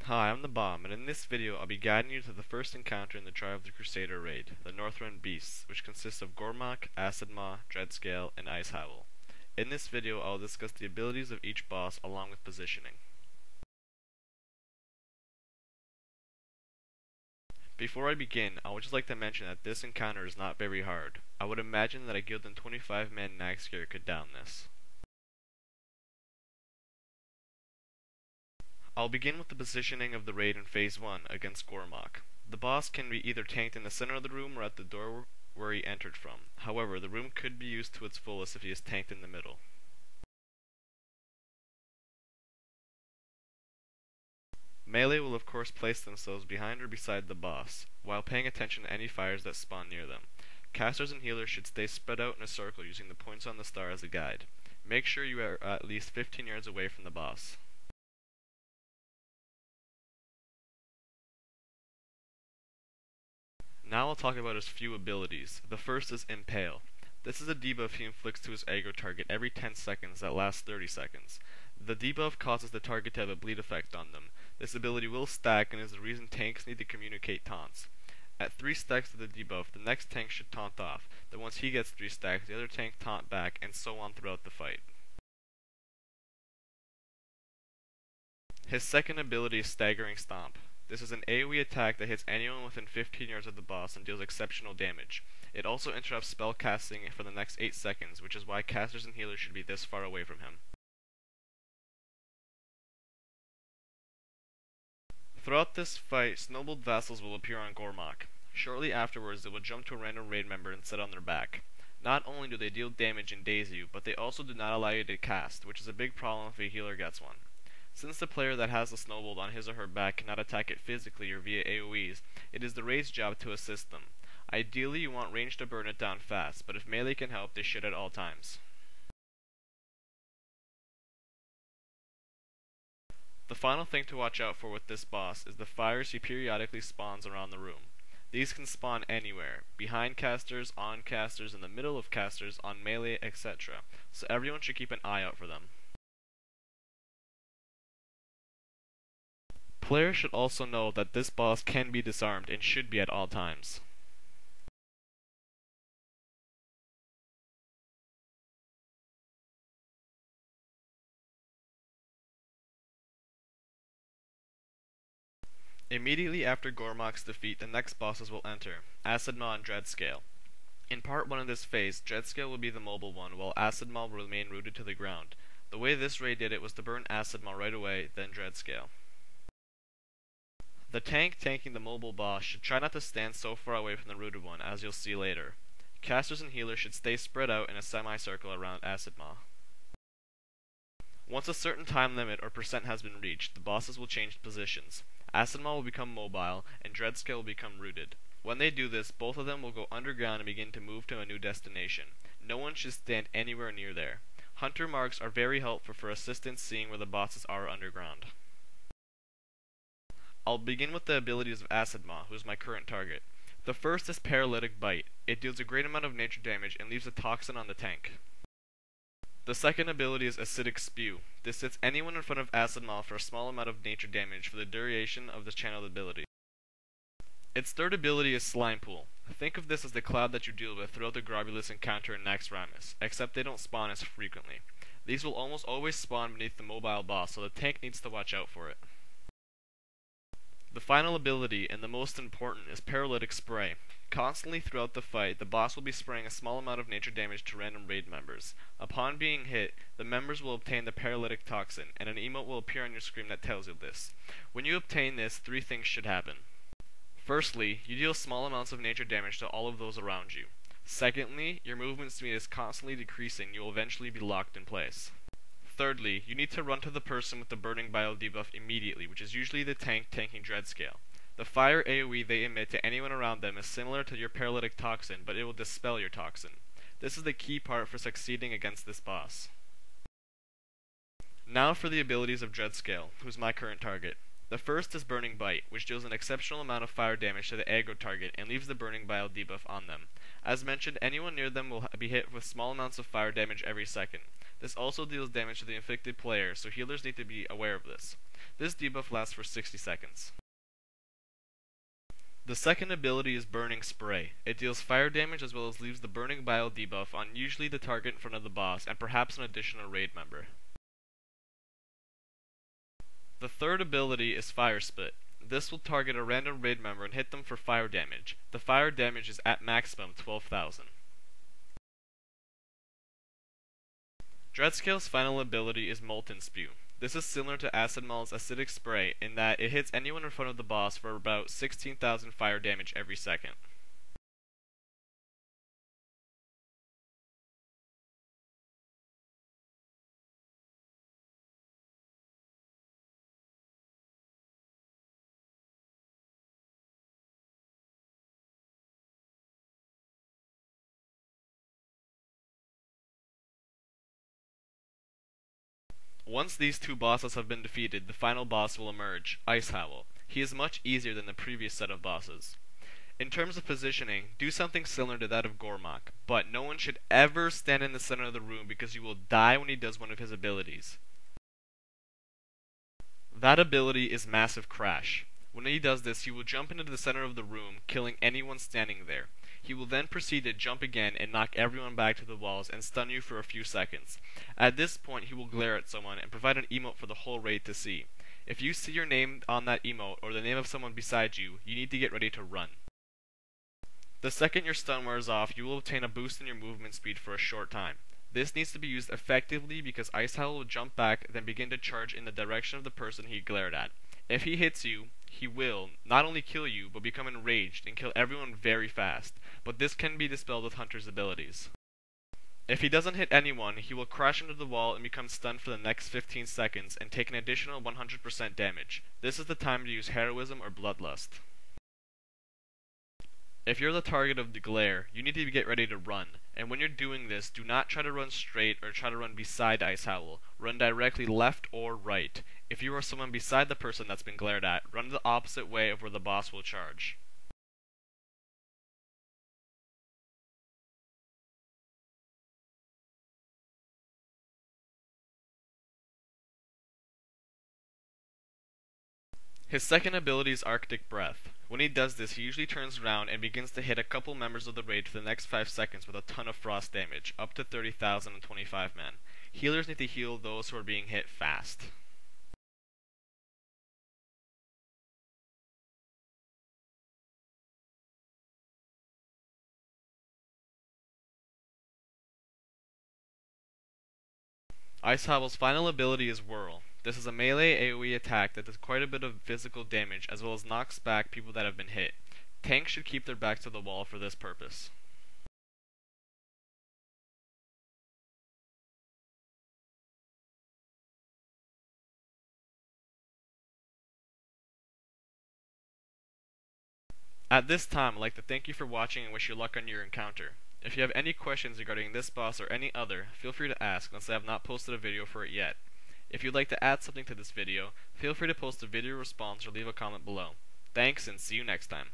Hi, I'm the Bomb, and in this video I'll be guiding you to the first encounter in the Tribe of the Crusader raid, the Northrend Beasts, which consists of Jormungars, Acidmaw, Dreadscale, and Howl. In this video I'll discuss the abilities of each boss along with positioning. Before I begin, I would just like to mention that this encounter is not very hard. I would imagine that a Guild 25-man Nagscare could down this. I'll begin with the positioning of the raid in Phase 1 against Jormungars. The boss can be either tanked in the center of the room or at the door where he entered from. However, the room could be used to its fullest if he is tanked in the middle. Melee will of course place themselves behind or beside the boss, while paying attention to any fires that spawn near them. Casters and healers should stay spread out in a circle using the points on the star as a guide. Make sure you are at least 15 yards away from the boss. Now I'll talk about his few abilities. The first is Impale. This is a debuff he inflicts to his aggro target every 10 seconds that lasts 30 seconds. The debuff causes the target to have a bleed effect on them. This ability will stack and is the reason tanks need to communicate taunts. At 3 stacks of the debuff, the next tank should taunt off. Then once he gets 3 stacks, the other tank taunt back, and so on throughout the fight. His second ability is Staggering Stomp. This is an AoE attack that hits anyone within 15 yards of the boss and deals exceptional damage. It also interrupts spell casting for the next 8 seconds, which is why casters and healers should be this far away from him. Throughout this fight, snowballed vassals will appear on Jormungars. Shortly afterwards, they will jump to a random raid member and sit on their back. Not only do they deal damage and daze you, but they also do not allow you to cast, which is a big problem if a healer gets one. Since the player that has the snowball on his or her back cannot attack it physically or via AoEs, it is the raid's job to assist them. Ideally, you want range to burn it down fast, but if melee can help, they should at all times. The final thing to watch out for with this boss is the fires he periodically spawns around the room. These can spawn anywhere, behind casters, on casters, in the middle of casters, on melee, etc. So everyone should keep an eye out for them. Players should also know that this boss can be disarmed and should be at all times. Immediately after Jormungars' defeat, the next bosses will enter, Acidmaw and Dreadscale. In part 1 of this phase, Dreadscale will be the mobile one, while Acidmaw will remain rooted to the ground. The way this raid did it was to burn Acidmaw right away, then Dreadscale. The tank tanking the mobile boss should try not to stand so far away from the rooted one, as you'll see later. Casters and healers should stay spread out in a semicircle around Acidmaw. Once a certain time limit or percent has been reached, the bosses will change positions. Acidmaw will become mobile, and Dreadscale will become rooted. When they do this, both of them will go underground and begin to move to a new destination. No one should stand anywhere near there. Hunter marks are very helpful for assistance seeing where the bosses are underground. I'll begin with the abilities of Acidmaw, who is my current target. The first is Paralytic Bite. It deals a great amount of nature damage and leaves a toxin on the tank. The second ability is Acidic Spew. This hits anyone in front of Acidmaw for a small amount of nature damage for the duration of the channeled ability. Its third ability is Slime Pool. Think of this as the cloud that you deal with throughout the Grobulus encounter in Naxxramas, except they don't spawn as frequently. These will almost always spawn beneath the mobile boss, so the tank needs to watch out for it. The final ability, and the most important, is Paralytic Spray. Constantly throughout the fight, the boss will be spraying a small amount of nature damage to random raid members. Upon being hit, the members will obtain the paralytic toxin, and an emote will appear on your screen that tells you this. When you obtain this, 3 things should happen. Firstly, you deal small amounts of nature damage to all of those around you. Secondly, your movement speed is constantly decreasing, you will eventually be locked in place. Thirdly, you need to run to the person with the Burning Bile debuff immediately, which is usually the tank tanking Dreadscale. The fire AoE they emit to anyone around them is similar to your paralytic toxin, but it will dispel your toxin. This is the key part for succeeding against this boss. Now for the abilities of Dreadscale, who's my current target. The first is Burning Bite, which deals an exceptional amount of fire damage to the aggro target and leaves the Burning Bile debuff on them. As mentioned, anyone near them will be hit with small amounts of fire damage every second. This also deals damage to the inflicted player, so healers need to be aware of this. This debuff lasts for 60 seconds. The second ability is Burning Spray. It deals fire damage as well as leaves the Burning Bile debuff on usually the target in front of the boss and perhaps an additional raid member. The third ability is Fire Spit. This will target a random raid member and hit them for fire damage. The fire damage is at maximum 12,000. Dreadscale's final ability is Molten Spew. This is similar to Acidmaw's Acidic Spray in that it hits anyone in front of the boss for about 16,000 fire damage every second. Once these two bosses have been defeated, the final boss will emerge, Ice Howl. He is much easier than the previous set of bosses. In terms of positioning, do something similar to that of Gormak, but no one should ever stand in the center of the room because you will die when he does one of his abilities. That ability is Massive Crash. When he does this, he will jump into the center of the room, killing anyone standing there. He will then proceed to jump again and knock everyone back to the walls and stun you for a few seconds. At this point, he will glare at someone and provide an emote for the whole raid to see. If you see your name on that emote or the name of someone beside you, you need to get ready to run. The second your stun wears off, you will obtain a boost in your movement speed for a short time. This needs to be used effectively because Ice Howl will jump back, then begin to charge in the direction of the person he glared at. If he hits you, he will not only kill you, but become enraged and kill everyone very fast, but this can be dispelled with Hunter's abilities. If he doesn't hit anyone, he will crash into the wall and become stunned for the next 15 seconds and take an additional 100% damage. This is the time to use Heroism or Bloodlust. If you're the target of the glare, you need to get ready to run, and when you're doing this, do not try to run straight or try to run beside Ice Howl. Run directly left or right. If you are someone beside the person that's been glared at, run the opposite way of where the boss will charge. His second ability is Arctic Breath. When he does this, he usually turns around and begins to hit a couple members of the raid for the next 5 seconds with a ton of frost damage, up to 30,000 and 25 men. Healers need to heal those who are being hit fast. Ice Howl's final ability is Whirl. This is a melee AoE attack that does quite a bit of physical damage as well as knocks back people that have been hit. Tanks should keep their backs to the wall for this purpose. At this time, I'd like to thank you for watching and wish you luck on your encounter. If you have any questions regarding this boss or any other, feel free to ask since I have not posted a video for it yet. If you'd like to add something to this video, feel free to post a video response or leave a comment below. Thanks and see you next time.